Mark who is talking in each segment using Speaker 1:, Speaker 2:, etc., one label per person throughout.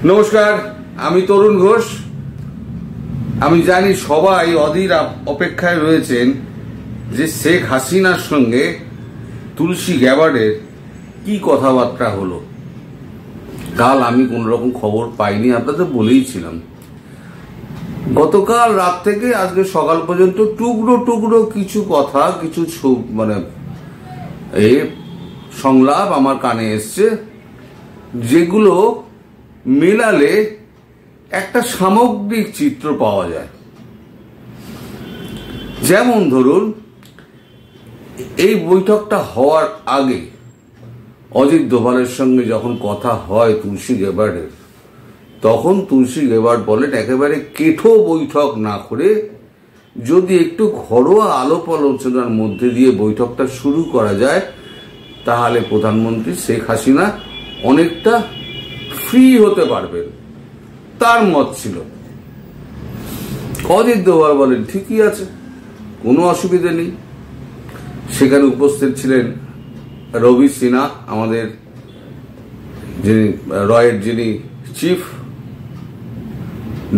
Speaker 1: নমস্কার, আমি তরুণ ঘোষ। আমি জানি সবাই অধীর অপেক্ষায় রয়েছেন যে শেখ হাসিনার সঙ্গে তুলসী গ্যাবার্ডের কি কথাবার্তা হলো। কাল আমি কোন রকম খবর পাইনি, আপনাদের বলেইছিলাম। গতকাল রাত থেকে আজকে সকাল পর্যন্ত টুকরো টুকরো কিছু কথা, কিছু সংলাপ আমার কানে এসছে, যেগুলো মেলালে একটা সামগ্রিক চিত্র পাওয়া যায়। যেমন ধরুন, এই বৈঠকটা হওয়ার আগে অজিত দোভালের সঙ্গে যখন কথা হয় তুলসী গ্যাবার্ডের, তখন তুলসী গ্যাবার্ড বলেন একেবারে কেঠো বৈঠক না করে যদি একটু ঘরোয়া আলাপ আলোচনার মধ্যে দিয়ে বৈঠকটা শুরু করা যায়, তাহলে প্রধানমন্ত্রী শেখ হাসিনা অনেকটা ফ্রি হতে পারবেন, তার মত ছিল। অজিত দোভাল বলেন ঠিকই আছে, কোনো অসুবিধা নেই। সেখানে উপস্থিত ছিলেন রবি সিনহা, আমাদের যিনি রয়ের যিনি চিফ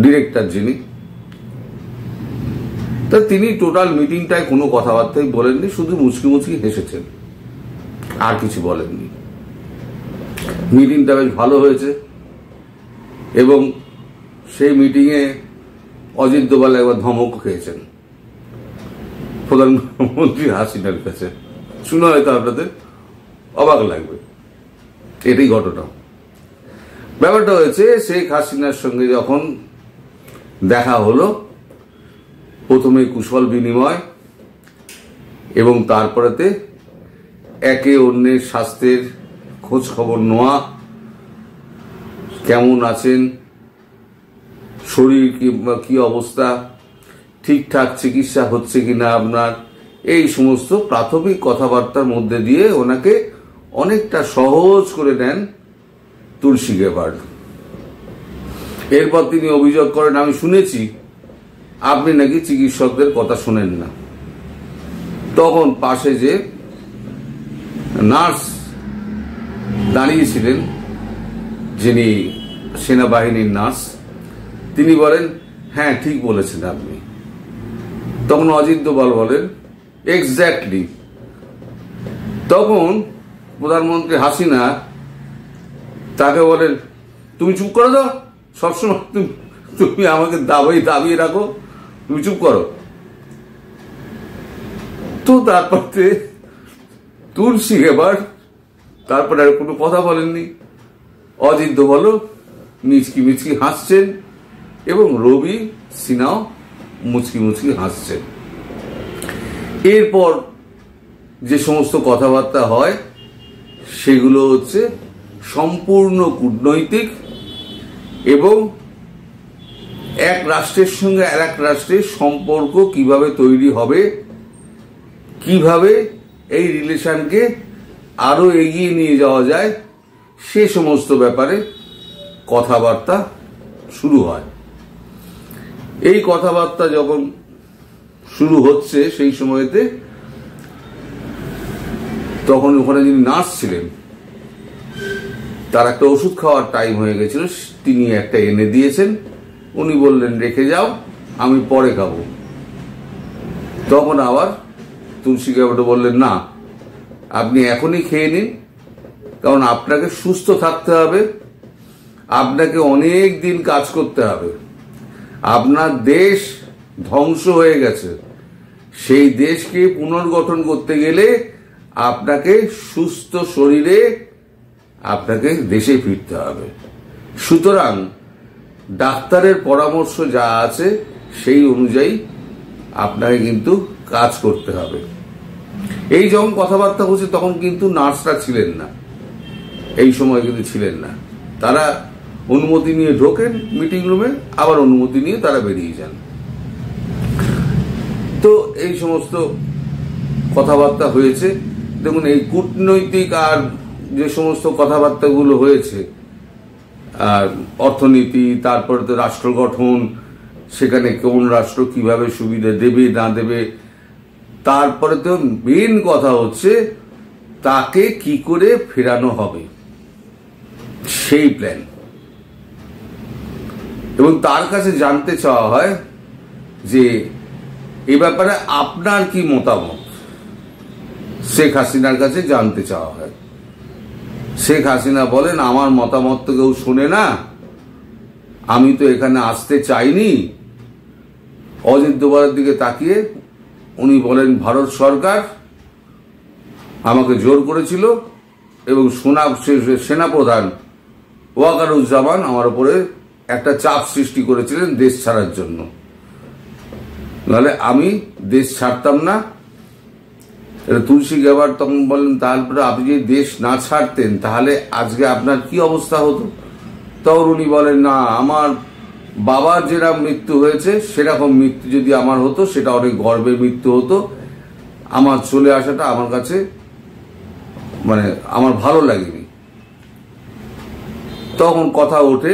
Speaker 1: ডিরেক্টর, যিনি তা তিনি টোটাল মিটিংটায় কোনো কথাবার্তাই বলেননি, শুধু মুচকি মুচকি হেসেছেন, আর কিছু বলেননি। মিটিংটা বেশ ভালো হয়েছে এবং সেই মিটিংয়ে অজিত দোভাল একবার ধমক খেয়েছেন প্রধানমন্ত্রী হাসিনার কাছে। শুনে হয়তো আপনাদের অবাক লাগবে, এটাই ঘটনা। ব্যাপারটা হয়েছে, শেখ হাসিনার সঙ্গে যখন দেখা হলো, প্রথমে কুশল বিনিময় এবং তারপরেতে একে অন্যের স্বাস্থ্যের খোঁজ খবর নেওয়া, কেমন আছেন, শরীর কি অবস্থা, ঠিকঠাক চিকিৎসা হচ্ছে কিনা আপনার, এই সমস্ত প্রাথমিক কথাবার্তার মধ্যে দিয়ে ওনাকে অনেকটা সহজ করে নেন তুলসী গ্যাবার্ড। এরপর তিনি অভিযোগ করেন, আমি শুনেছি আপনি নাকি চিকিৎসকদের কথা শোনেন না। তখন পাশে যে নার্স দাঁড়িয়েছিলেন, যিনি সেনাবাহিনীর নার্স, তিনি বলেন হ্যাঁ ঠিক বলেছেন আপনি। তখন অজিত দোভাল বলেন এক্স্যাক্টলি। তখন প্রধানমন্ত্রী হাসিনা তাকে বলেন তুমি চুপ করো তো, সবসময় তুমি আমাকে দাবিয়ে রাখো, তুমি চুপ করো। তো তারপরে তুলসী গ্যাবার্ড তারপরে আর কোনো কথা বলেননি। অজিত দোভালও মিচকি মিচকি হাসছেন এবং রবি সিনহাও মুচকি মুচকি হাসছেন। এরপর যে সমস্ত কথাবার্তা হয় সেগুলো হচ্ছে সম্পূর্ণ কূটনৈতিক এবং এক রাষ্ট্রের সঙ্গে আর এক রাষ্ট্রের সম্পর্ক কিভাবে তৈরি হবে, কিভাবে এই রিলেশনকে আরো এগিয়ে নিয়ে যাওয়া যায়, সে সমস্ত ব্যাপারে কথাবার্তা শুরু হয়। এই কথাবার্তা যখন শুরু হচ্ছে সেই সময়তে তখন ওখানে যিনি নার্স ছিলেন, তার একটা ওষুধ খাওয়ার টাইম হয়ে গেছিল, তিনি একটা এনে দিয়েছেন। উনি বললেন রেখে যাও, আমি পরে খাবো। তখন আবার তুলসী গ্যাবার্ড বললেন না, আপনি এখনই খেয়ে নিন, কারণ আপনাকে সুস্থ থাকতে হবে, আপনাকে অনেক দিন কাজ করতে হবে। আপনার দেশ ধ্বংস হয়ে গেছে, সেই দেশকে পুনর্গঠন করতে গেলে আপনাকে সুস্থ শরীরে আপনাকে দেশে ফিরতে হবে। সুতরাং ডাক্তারের পরামর্শ যা আছে সেই অনুযায়ী আপনাকে কিন্তু কাজ করতে হবে। এই যখন কথাবার্তা হচ্ছে তখন কিন্তু নার্সরা ছিলেন না, এই সময় কিন্তু ছিলেন না। তারা অনুমতি নিয়ে ঢোকেন মিটিং রুমে, আবার অনুমতি নিয়ে তারা বেরিয়ে যান। তো এই সমস্ত কথাবার্তা হয়েছে। দেখুন, এই কূটনৈতিক আর যে সমস্ত কথাবার্তাগুলো হয়েছে, আর অর্থনীতি, তারপরে তো রাষ্ট্র গঠন, সেখানে কোন রাষ্ট্র কিভাবে সুবিধা দেবে না দেবে, তারপরে তো মেন কথা হচ্ছে তাকে কি করে ফেরানো হবে সেই প্ল্যান। এবং তার কাছে জানতে চাওয়া হয় যে এ ব্যাপারে আপনার কি মতামত। শেখ হাসিনার কাছে জানতে চাওয়া হয়। শেখ হাসিনা বলেন, আমার মতামত তো কেউ শোনে না, আমি তো এখানে আসতে চাইনি। অজিত দোভালের দিকে তাকিয়ে উনি বলেন, ভারত সরকার আমাকে জোর করেছিল এবং সেনাপ্রধান ওয়াকারুজ্জামান আমার উপরে একটা চাপ সৃষ্টি করেছিলেন দেশ ছাড়ার জন্য, নাহলে আমি দেশ ছাড়তাম না। তুলসী গ্যাবার্ট তখন বলেন, তারপরে আপনি যদি দেশ না ছাড়তেন তাহলে আজকে আপনার কি অবস্থা হতো? তখন উনি বলেন, না, আমার বাবার যেরকম মৃত্যু হয়েছে সেরকম মৃত্যু যদি আমার হতো সেটা অনেক গর্বের মৃত্যু হতো। আমার চলে আসাটা আমার কাছে আমার ভালো লাগেনি। তখন কথা ওঠে,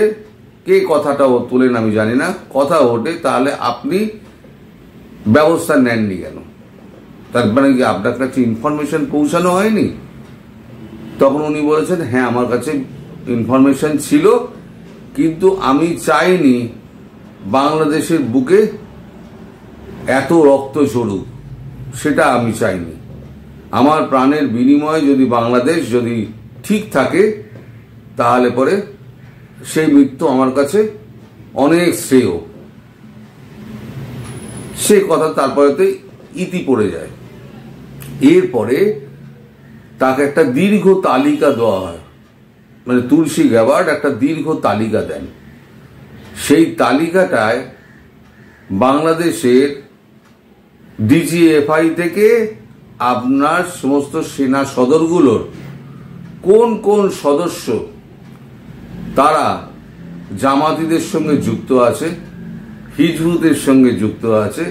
Speaker 1: কে কথাটা তোলেন আমি জানি না, কথা ওঠে, তাহলে আপনি ব্যবস্থা নেননি কেন? তার মানে কি আপনার কাছে ইনফরমেশন পৌঁছানো হয়নি? তখন উনি বলেছেন, হ্যাঁ, আমার কাছে ইনফরমেশন ছিল, কিন্তু আমি চাইনি বাংলাদেশের বুকে এত রক্ত ঝরুক, সেটা আমি চাইনি। আমার প্রাণের বিনিময়ে যদি বাংলাদেশ যদি ঠিক থাকে তাহলে পরে সেই মৃত্যু আমার কাছে অনেক শ্রেয়। সে কথা তারপরেতে ইতি পড়ে যায়। এরপরে তাকে একটা দীর্ঘ তালিকা দেওয়া হয়, তুলসী গ্যাবার্ট একটা দীর্ঘ তালিকা দেন। সেই তালিকাটায় বাংলাদেশের ডিজিএফআই থেকে আপনার সমস্ত সেনা সদরগুলোর কোন কোন সদস্য তারা জামাতিদের সঙ্গে যুক্ত আছে, হিজবুতের সঙ্গে যুক্ত আছে,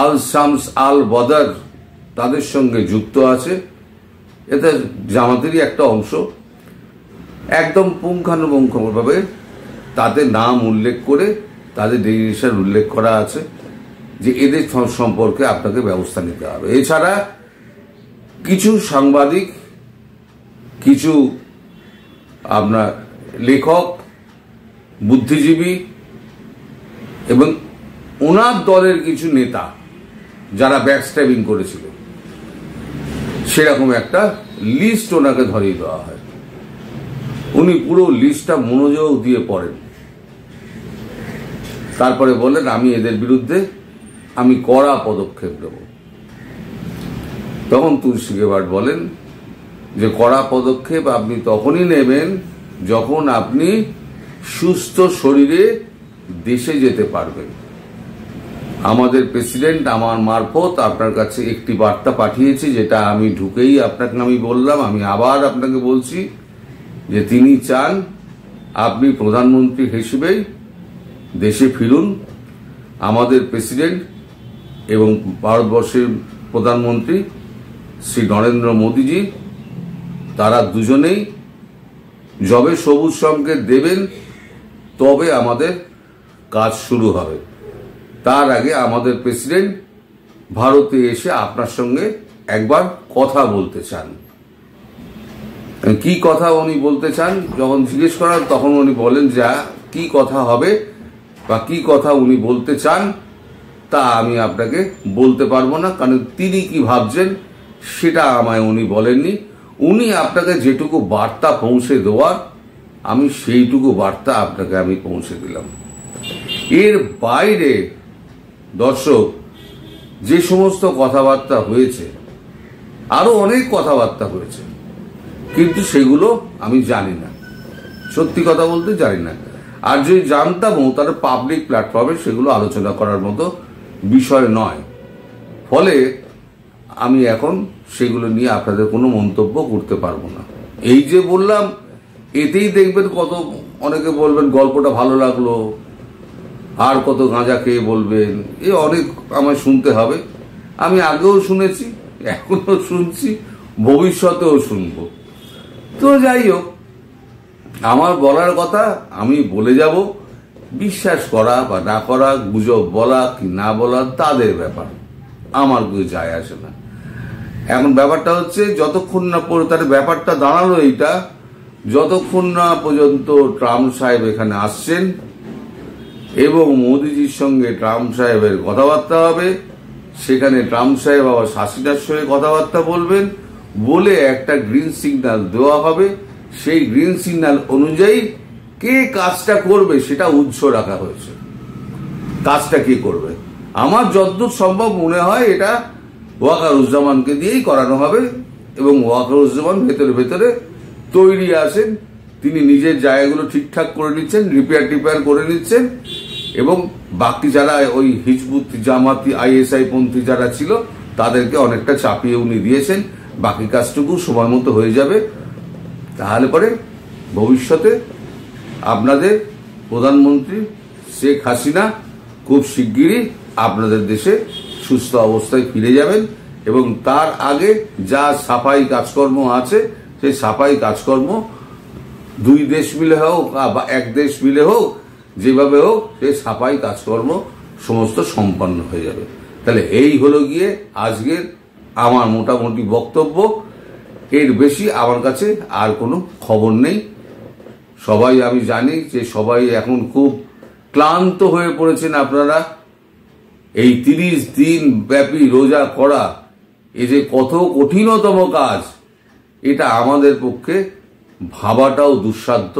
Speaker 1: আল শামস আল বদর তাদের সঙ্গে যুক্ত আছে, এটা জামাতেরই একটা অংশ, একদম পুঙ্খানুপুঙ্খভাবে তাদের নাম উল্লেখ করে তাদের ডেজিগনেশন উল্লেখ করা আছে যে এদের সম্পর্কে আপনাকে ব্যবস্থা নিতে হবে। এছাড়া কিছু সাংবাদিক, কিছু আপনার লেখক, বুদ্ধিজীবী এবং ওনার দলের কিছু নেতা যারা ব্যাকস্ট্যাবিং করেছিল, সেরকম একটা লিস্ট ওনাকে ধরিয়ে দেওয়া হয়। উনি পুরো লিস্টটা মনোযোগ দিয়ে পড়েন, তারপরে বললেন, আমি এদের বিরুদ্ধে আমি কড়া পদক্ষেপ নেব। তখন তুলসী গ্যাবার্ট বলেন যে কড়া পদক্ষেপ আপনি তখনই নেবেন যখন আপনি সুস্থ শরীরে দেশে যেতে পারবেন। আমাদের প্রেসিডেন্ট আমার মারফত আপনার কাছে একটি বার্তা পাঠিয়েছি, যেটা আমি ঢুকেই আপনাকে আমি বললাম, আমি আবার আপনাকে বলছি যে তিনি চান আপনি প্রধানমন্ত্রী হিসেবেই দেশে ফিরুন। আমাদের প্রেসিডেন্ট এবং ভারতবর্ষের প্রধানমন্ত্রী শ্রী নরেন্দ্র মোদীজি, তারা দুজনেই যবে সবুজ সংকেত দেবেন তবে আমাদের কাজ শুরু হবে। তার আগে আমাদের প্রেসিডেন্ট ভারতে এসে আপনার সঙ্গে একবার কথা বলতে চান। কি কথা উনি বলতে চান যখন জিজ্ঞেস করা, তখন উনি বলেন যা কি কথা হবে বা কি কথা উনি বলতে চান তা আমি আপনাকে বলতে পারবো না, কারণ তিনি কি ভাবছেন সেটা আমায় উনি বলেননি। উনি আপনাকে যেটুকু বার্তা পৌঁছে দেওয়ার আমি সেইটুকু বার্তা আপনাকে আমি পৌঁছে দিলাম। এর বাইরে দর্শক যে সমস্ত কথাবার্তা হয়েছে, আরো অনেক কথাবার্তা হয়েছে, কিন্তু সেগুলো আমি জানি না, সত্যি কথা বলতে জানি না। আর যদি জানতামও তাহলে পাবলিক প্ল্যাটফর্মে সেগুলো আলোচনা করার মতো বিষয় নয়। ফলে আমি এখন সেগুলো নিয়ে আপনাদের কোনো মন্তব্য করতে পারবো না। এই যে বললাম, এতেই দেখবেন কত অনেকে বলবেন গল্পটা ভালো লাগলো, আর কত গাঁজা খেয়ে বলবেন, এ অনেক আমায় শুনতে হবে। আমি আগেও শুনেছি, এখনো শুনছি, ভবিষ্যতেও শুনবো। তো যাই হোক, আমার বলার কথা আমি বলে যাব, বিশ্বাস করা বা না করা, গুজব বলা কি না বলা তাদের ব্যাপার, আমার কিছু যায় আসে না। এখন ব্যাপারটা হচ্ছে যতক্ষণ না তার ব্যাপারটা দাঁড়ালো এইটা, যতক্ষণ না পর্যন্ত ট্রাম্প সাহেব এখানে আসছেন এবং মোদিজির সঙ্গে ট্রাম্প সাহেবের কথাবার্তা হবে। সেখানে ট্রাম্প সাহেব আবার হাসিনার সঙ্গে কথাবার্তা বলবেন, বলে একটা গ্রিন সিগন্যাল দেওয়া হবে। সেই গ্রিন সিগন্যাল অনুযায়ী কে কাজটা করবে সেটা উৎস রাখা হয়েছে। কাজটা কে করবে আমার যতদূর সম্ভব মনে হয় এটা ওয়াকারুজ্জামানকে দিয়েই করানো হবে, এবং ওয়াকারুজ্জামান ভেতরে ভেতরে তৈরি আছেন। তিনি নিজের জায়গাগুলো ঠিকঠাক করে নিচ্ছেন, রিপেয়ার করে নিচ্ছেন, এবং বাকি যারা ওই হিজবুত জামাতি ISI পন্থী যারা ছিল তাদেরকে অনেকটা চাপিয়ে উনি দিয়েছেন। বাকি কাজটুকু সময় মতো হয়ে যাবে। তাহলে পরে ভবিষ্যতে আপনাদের প্রধানমন্ত্রী শেখ হাসিনা খুব শিগগিরই আপনাদের দেশে সুস্থ অবস্থায় ফিরে যাবেন, এবং তার আগে যা সাফাই কাজকর্ম আছে সেই সাফাই কাজকর্ম দুই দেশ মিলে হোক বা এক দেশ মিলে হোক, যেভাবে হোক সেই সাফাই কাজকর্ম সমস্ত সম্পন্ন হয়ে যাবে। তাহলে এই হলো গিয়ে আজকের আমার মোটামুটি বক্তব্য। এর বেশি আমার কাছে আর কোনো খবর নেই। সবাই আমি জানি যে সবাই এখন খুব ক্লান্ত হয়ে পড়েছেন। আপনারা এই 30 দিন ব্যাপী রোজা করা, এ যে কত কঠিনতম কাজ, এটা আমাদের পক্ষে ভাবাটাও দুঃসাধ্য,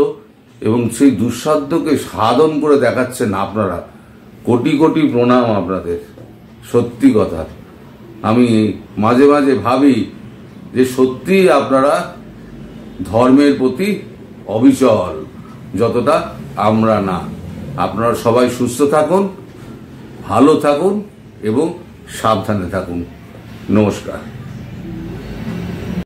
Speaker 1: এবং সেই দুঃসাধ্যকে সাধন করে দেখাচ্ছেন আপনারা। কোটি কোটি প্রণাম আপনাদের। সত্যি কথা, আমি মাঝে মাঝে ভাবি যে সত্যি আপনারা ধর্মের প্রতি অবিচল, যতটা আমরা না। আপনারা সবাই সুস্থ থাকুন, ভালো থাকুন এবং সাবধানে থাকুন। নমস্কার।